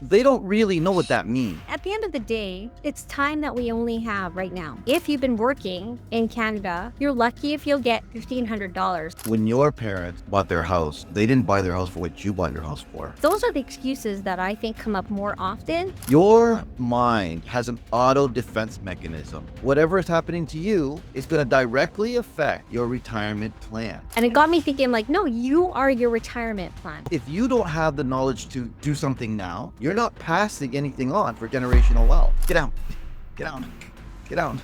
They don't really know what that means. At the end of the day, it's time that we only have right now. If you've been working in Canada, you're lucky if you'll get $1,500. When your parents bought their house, they didn't buy their house for what you bought your house for. Those are the excuses that I think come up more often. Your mind has an auto defense mechanism. Whatever is happening to you is going to directly affect your retirement plan. And it got me thinking, like, no, you are your retirement plan. If you don't have the knowledge to do something now, you're not passing anything on for generational wealth. Get down. Get down. Get down.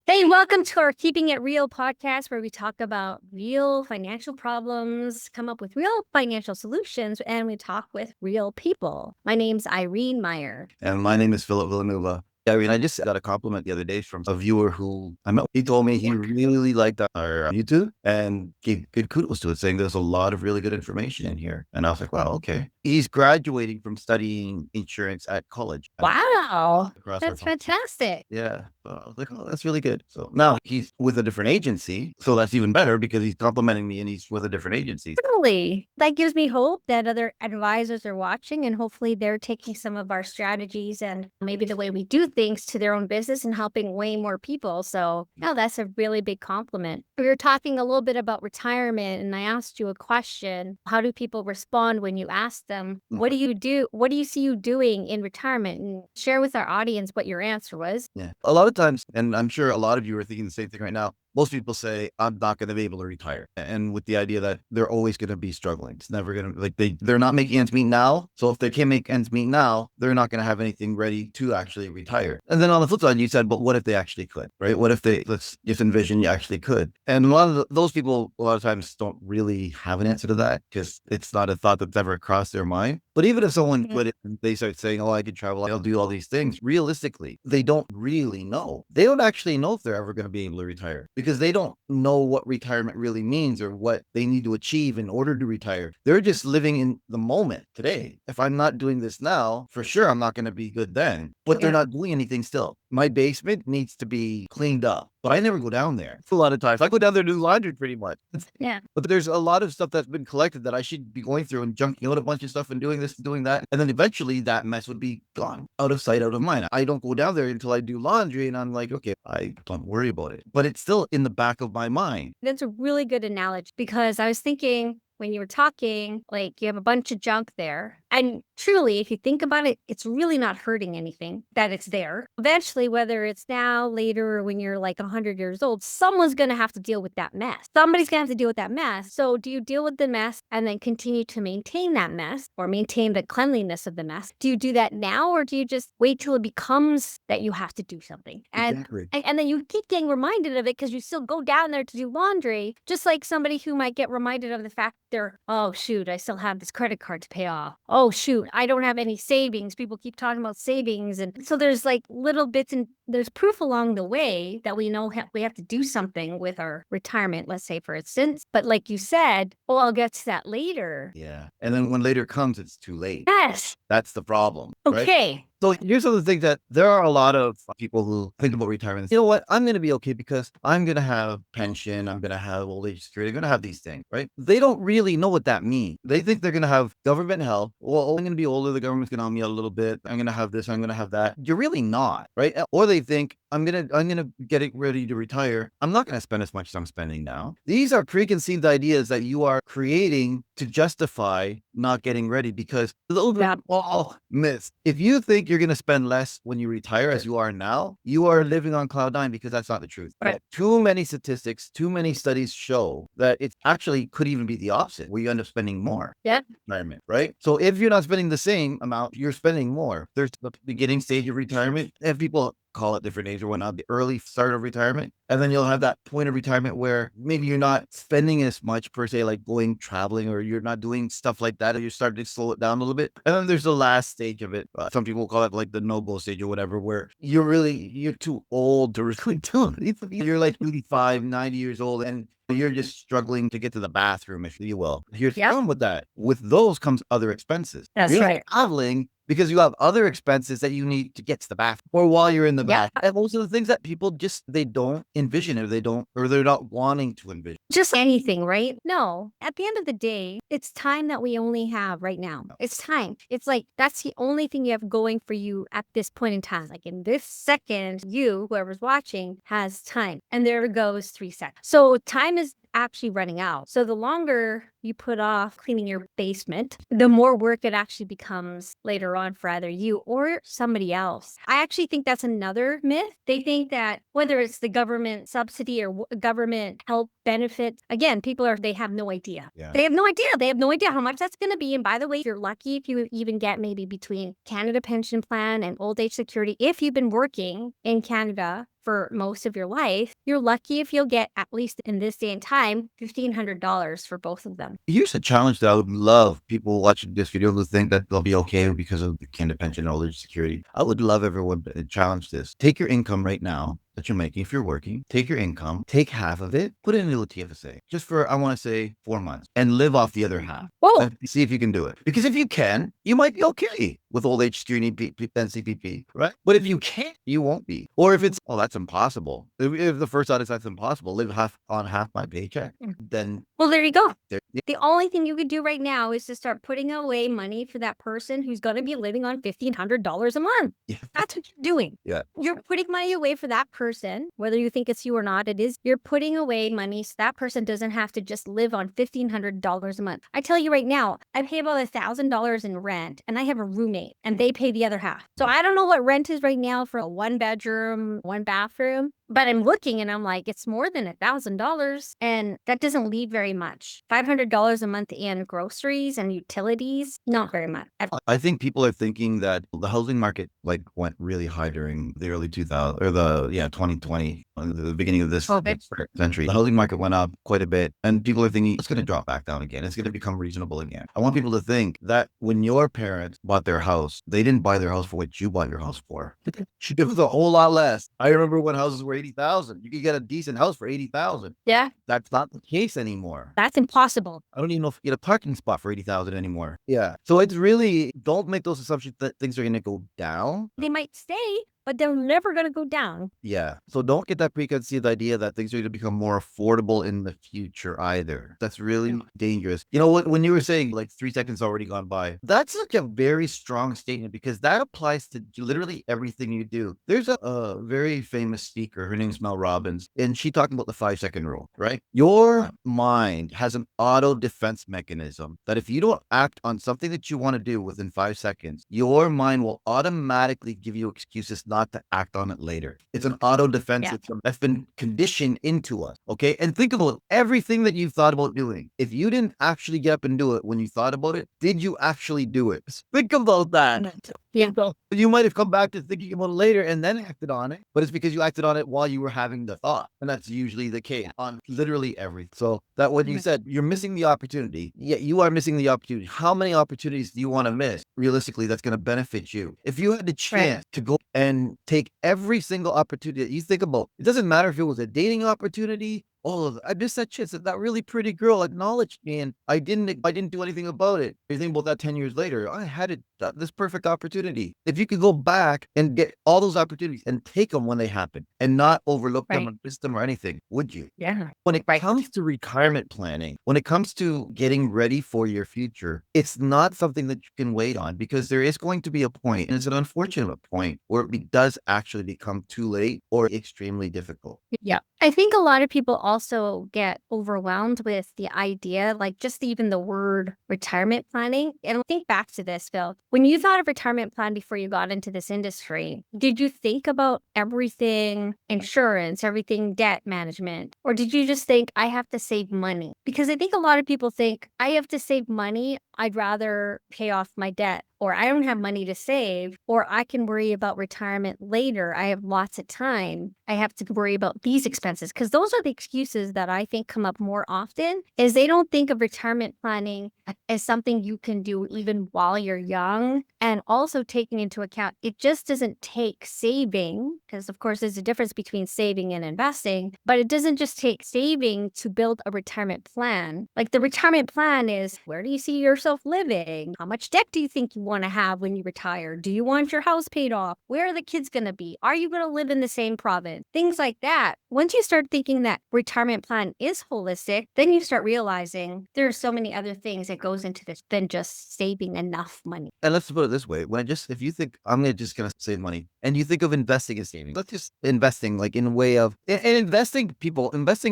Hey, welcome to our Keeping It Real podcast, where we talk about real financial problems, come up with real financial solutions, and we talk with real people. My name's Irene Meyer. And my name is Philip Villanueva. I mean, I just got a compliment the other day from a viewer who I met. He told me he really liked our YouTube and gave good kudos to it, saying there's a lot of really good information in here. And I was like, wow, okay. He's graduating from studying insurance at college. Wow, Across that's our country. fantastic. Yeah. So I was like, oh, that's really good. So now he's with a different agency. So that's even better because he's complimenting me and he's with a different agency. Really, that gives me hope that other advisors are watching, and hopefully they're taking some of our strategies and maybe the way we do things to their own business and helping way more people. So no, that's a really big compliment. We were talking a little bit about retirement, and I asked you a question. How do people respond when you ask them, what do you do? What do you see you doing in retirement? And share with our audience what your answer was. Yeah. A lot of times, and I'm sure a lot of you are thinking the same thing right now, most people say, I'm not going to be able to retire. And with the idea that they're always going to be struggling. It's never going to, like, they're not making ends meet now. So if they can't make ends meet now, they're not going to have anything ready to actually retire. And then on the flip side, you said, but what if they actually could, right? What if let's just envision you actually could. And a lot of those people, a lot of times don't really have an answer to that because it's not a thought that's ever crossed their mind. But even if someone put it, they start saying, oh, I could travel, I'll do all these things. Realistically, they don't really know. They don't actually know if they're ever going to be able to retire because they don't know what retirement really means or what they need to achieve in order to retire. They're just living in the moment today. If I'm not doing this now, for sure, I'm not going to be good then. But they're not doing anything still. My basement needs to be cleaned up, but I never go down there. A lot of times I go down there to do laundry pretty much. Yeah. But there's a lot of stuff that's been collected that I should be going through and junking out a bunch of stuff and doing this and doing that. And then eventually that mess would be gone, out of sight, out of mind. I don't go down there until I do laundry and I'm like, okay, I don't worry about it. But it's still in the back of my mind. That's a really good analogy, because I was thinking when you were talking, like, you have a bunch of junk there. And truly, if you think about it, it's really not hurting anything that it's there. Eventually, whether it's now, later, or when you're like 100 years old, someone's going to have to deal with that mess. Somebody's going to have to deal with that mess. So do you deal with the mess and then continue to maintain that mess or maintain the cleanliness of the mess? Do you do that now, or do you just wait till it becomes that you have to do something? Exactly. And then you keep getting reminded of it because you still go down there to do laundry, just like somebody who might get reminded of the fact they're, oh, shoot, I still have this credit card to pay off. Oh, shoot, I don't have any savings. People keep talking about savings. And so there's like little bits, and there's proof along the way that we know we have to do something with our retirement, let's say, for instance. But like you said, oh, I'll get to that later. Yeah. And then when later comes, it's too late. Yes. That's the problem. Right? Okay. So here's some of the things that there are a lot of people who think about retirement. You know what? I'm going to be okay because I'm going to have pension. I'm going to have old age security. I'm going to have these things, right? They don't really know what that means. They think they're going to have government help. Well, I'm going to be older. The government's going to help me out a little bit. I'm going to have this. I'm going to have that. You're really not, right? Or they think I'm going to get it ready to retire. I'm not going to spend as much as I'm spending now. These are preconceived ideas that you are creating to justify not getting ready, because those are all myths. If you think you're going to spend less when you retire as you are now, you are living on cloud nine, because that's not the truth. Right. Too many statistics, too many studies show that it actually could even be the opposite, where you end up spending more. Yeah. Retirement, right? So if you're not spending the same amount, you're spending more. There's the beginning stage of retirement, and people call it different age or whatnot, the early start of retirement. And then you'll have that point of retirement where maybe you're not spending as much per se, like going traveling, or you're not doing stuff like that. You're starting to slow it down a little bit. And then there's the last stage of it. Some people call it like the no-go stage or whatever, where you're too old to really do it. You're like 85, 90 years old, and you're just struggling to get to the bathroom, if you will. You're done with that. With those comes other expenses. That's You're right. traveling because you have other expenses that you need to get to the bathroom or while you're in the Yeah. bath. And those are the things that people just, they don't envision, or they're not wanting to envision. Just anything, right? No. At the end of the day, it's time that we only have right now. It's time. It's like that's the only thing you have going for you at this point in time. Like in this second, you, whoever's watching, has time. And there goes 3 seconds. So time is actually running out. So the longer you put off cleaning your basement, the more work it actually becomes later on for either you or somebody else. I actually think that's another myth. They think that whether it's the government subsidy or government help benefit, again, they have no idea. Yeah. They have no idea. They have no idea how much that's going to be. And by the way, if you're lucky, if you even get maybe between Canada Pension Plan and Old Age Security, if you've been working in Canada for most of your life, you're lucky if you'll get, at least in this day and time, $1,500 for both of them. Here's a challenge that I would love people watching this video to think that they'll be okay because of the Canada Pension and Old Age Security. I would love everyone to challenge this. Take your income right now that you're making, if you're working, take your income, take half of it, put it into a TFSA just for, I want to say, 4 months, and live off the other half. Whoa. And see if you can do it. Because if you can, you might be okay with Old Age Security and CPP, right? But if you can't, you won't be. Or if it's, oh, that's impossible. If the first thought is that's impossible, live half my paycheck, then Well, there you go. there, The only thing you could do right now is to start putting away money for that person who's going to be living on $1,500 a month. yeah. That's what you're doing. Yeah. You're putting money away for that person, whether you think it's you or not, it is. You're putting away money so that person doesn't have to just live on $1,500 a month. I tell you right now, I pay about $1,000 in rent, and I have a roommate, and they pay the other half. So I don't know what rent is right now for a 1-bedroom, 1-bathroom. But I'm looking and I'm like, it's more than $1,000. And that doesn't leave very much. $500 a month in groceries and utilities, not very much. I think people are thinking that the housing market went really high during the early 2000s or 2020, the beginning of this century. The housing market went up quite a bit, and people are thinking it's going to drop back down again. It's going to become reasonable again. I want people to think that when your parents bought their house, they didn't buy their house for what you bought your house for. It was a whole lot less. I remember when houses were 80,000. You could get a decent house for 80,000. Yeah. That's not the case anymore. That's impossible. I don't even know if you get a parking spot for 80,000 anymore. Yeah. So it's really, don't make those assumptions that things are going to go down. They might stay, but they're never going to go down. Yeah. So don't get that preconceived idea that things are going to become more affordable in the future either. That's really dangerous. You know what? When you were saying 3 seconds already gone by, that's a very strong statement because that applies to literally everything you do. There's a very famous speaker. Her name's Mel Robbins, and she talked about the 5-second rule, right? Your mind has an auto defense mechanism that if you don't act on something that you want to do within 5 seconds, your mind will automatically give you excuses not to act on it later. It's an auto defense system that's been conditioned into us. Okay. And think about everything that you've thought about doing. If you didn't actually get up and do it when you thought about it, did you actually do it? Think about that. Yeah. You might have come back to thinking about it later and then acted on it, but it's because you acted on it while you were having the thought. And that's usually the case on literally everything. So that what you said, you're missing the opportunity. Yeah, you are missing the opportunity. How many opportunities do you want to miss realistically that's going to benefit you? If you had the chance to go and take every single opportunity that you think about, it doesn't matter if it was a dating opportunity, all of it. I missed that chance. That really pretty girl acknowledged me, and I didn't do anything about it. You think about that 10 years later, I had this perfect opportunity. If you could go back and get all those opportunities and take them when they happen and not overlook them or miss them or anything, would you? Yeah. When it comes to retirement planning, when it comes to getting ready for your future, it's not something that you can wait on because there is going to be a point, and it's an unfortunate point, where it does actually become too late or extremely difficult. Yeah. I think a lot of people also get overwhelmed with the idea, just even the word retirement planning. And think back to this, Phil. When you thought of retirement plan before you got into this industry, did you think about everything insurance, everything debt management? Or did you just think, I have to save money? Because I think a lot of people think, I have to save money. I'd rather pay off my debt, or I don't have money to save, or I can worry about retirement later. I have lots of time. I have to worry about these expenses. Because those are the excuses that I think come up more often, is they don't think of retirement planning as something you can do even while you're young. And also taking into account, it just doesn't take saving, because of course there's a difference between saving and investing, but it doesn't just take saving to build a retirement plan. The retirement plan is, where do you see yourself yourself living? How much debt do you think you want to have when you retire? Do you want your house paid off? Where are the kids going to be? Are you going to live in the same province? Things like that. Once you start thinking that retirement plan is holistic, then you start realizing there are so many other things that goes into this than just saving enough money. And let's put it this way: if you think just gonna save money, and you think of investing as saving, let's just investing like in a way of and investing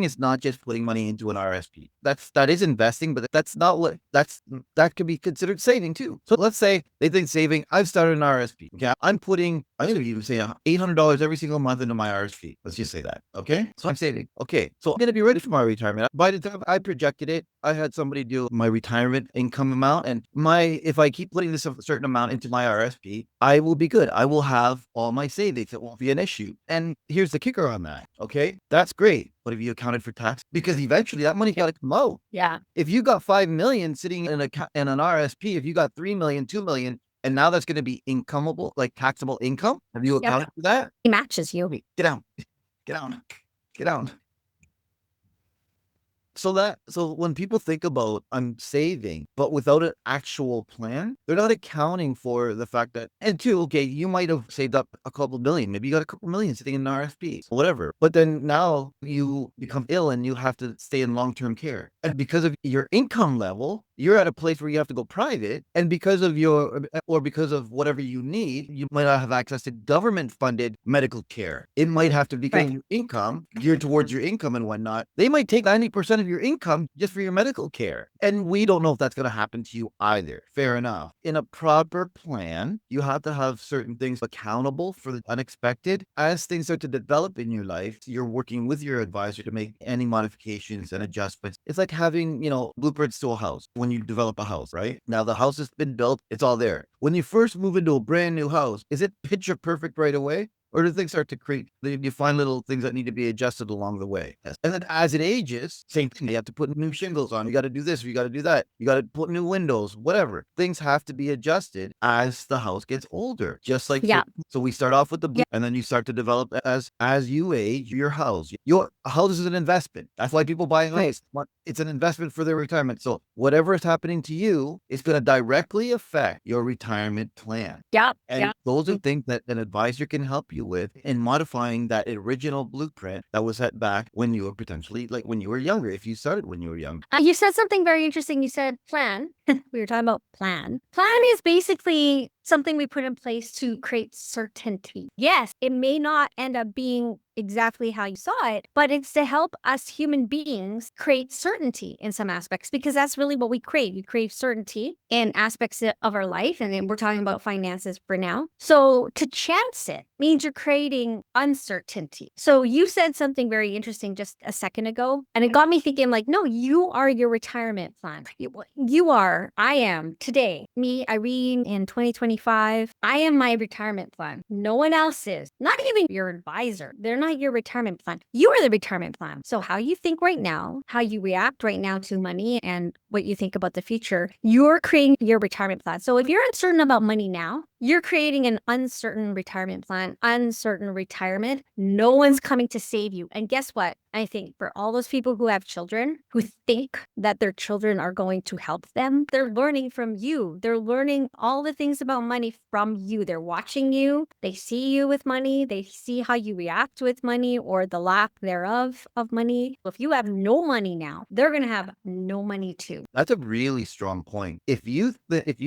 is not just putting money into an RSP. That is investing, but that's not what that could be considered saving too. So let's say they think saving. I've started an RSP. Okay, I'm going to even say $800 every single month into my RSP. Let's just say that. Okay, so I'm saving. Okay, so I'm gonna be ready for my retirement. By the time I projected it, I had somebody do my retirement income amount, and if I keep putting this a certain amount into my RSP, I will be good. I will have all my savings. It won't be an issue. And here's the kicker on that. Okay, that's great. But have you accounted for tax? Because eventually that money got to come out. Yeah. If you got 5 million sitting in an RSP, if you got 3 million, 2 million, and now that's going to be incomeable, like taxable income, have you accounted for that? He matches you. Get down, get down, get down. So when people think about I'm saving, but without an actual plan, they're not accounting for the fact that, and two, okay, you might have saved up a couple million, maybe you got a couple million sitting in an RFP, whatever. But then now you become ill and you have to stay in long-term care. And because of your income level, you're at a place where you have to go private. And because of whatever you need, you might not have access to government funded medical care. It might have to become your income, geared towards your income and whatnot. They might take 90% of your income just for your medical care. And we don't know if that's going to happen to you either. Fair enough. In a proper plan, you have to have certain things accountable for the unexpected. As things start to develop in your life, you're working with your advisor to make any modifications and adjustments. It's like having, blueprints to a house. When you develop a house, right? Now the house has been built, it's all there. When you first move into a brand new house, is it picture perfect right away? Or do things start to creep? You find little things that need to be adjusted along the way. Yes. And then as it ages, same thing. You have to put new shingles on. You got to do this. You got to do that. You got to put new windows, whatever. Things have to be adjusted as the house gets older. Just like, so we start off with the, and then you start to develop as you age your house. Your house is an investment. That's why people buy a house. It's an investment for their retirement. So whatever is happening to you is going to directly affect your retirement plan. And those are things that an advisor can help you with in modifying that original blueprint that was set back when you were potentially when you were younger, if you started when you were young. You said something very interesting. You said plan. We were talking about plan. Plan is basically something we put in place to create certainty. Yes, it may not end up being exactly how you saw it, but it's to help us human beings create certainty in some aspects, because that's really what we crave. We crave certainty in aspects of our life, and then we're talking about finances for now. So to chance it means you're creating uncertainty. So you said something very interesting just a second ago, and it got me thinking no, you are your retirement plan. You are, I am today. Me, Irene, in 2025, I am my retirement plan. No one else is. Not even your advisor. They're not your retirement plan. You are the retirement plan. So how you think right now, how you react right now to money, and what you think about the future, you're creating your retirement plan. So if you're uncertain about money now, you're creating an uncertain retirement plan, uncertain retirement. No one's coming to save you. And guess what? I think for all those people who have children, who think that their children are going to help them, they're learning from you. They're learning all the things about money from you. They're watching you. They see you with money. They see how you react with money, or the lack thereof of money. If you have no money now, they're going to have no money too. That's a really strong point. If you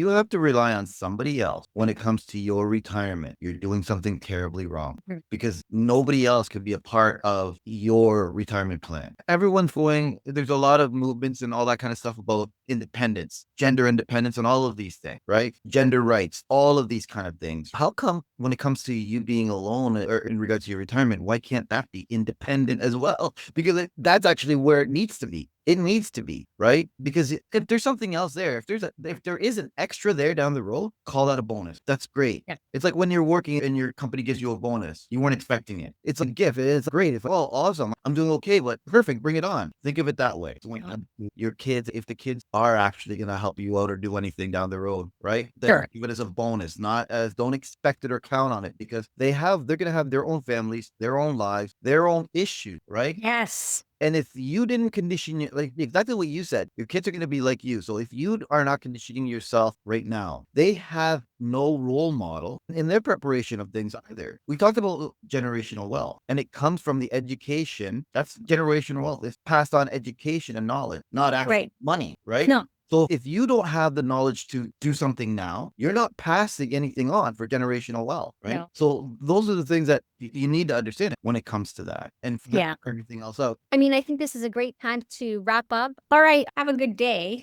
have to rely on somebody else when it comes to your retirement, you're doing something terribly wrong, because nobody else could be a part of your retirement plan. Everyone's there's a lot of movements and all that kind of stuff about independence, gender independence, and all of these things, right? Gender rights, all of these kind of things. How come when it comes to you being alone or in regards to your retirement, why can't that be independent as well? Because that's actually where it needs to be. It needs to be, right? Because if there's something else there, if there is an extra there down the road, call that a bonus. That's great. Yeah. It's like when you're working and your company gives you a bonus. You weren't expecting it. It's a gift. It's great. It's awesome. I'm doing okay, but perfect. Bring it on. Think of it that way. So when your kids, if the kids are actually going to help you out or do anything down the road, right? Then give it as a bonus, not as don't expect it or count on it, because they're going to have their own families, their own lives, their own issues, right? Yes. And if you didn't condition it, like exactly what you said, your kids are going to be like you. So if you are not conditioning yourself right now, they have no role model in their preparation of things either. We talked about generational wealth, and it comes from the education. That's generational wealth. It's passed on education and knowledge, not actual Right. money, right? No. So if you don't have the knowledge to do something now, you're not passing anything on for generational wealth, right? No. So those are the things that you need to understand when it comes to that, and Yeah. everything else out. I mean, I think this is a great time to wrap up. All right. Have a good day.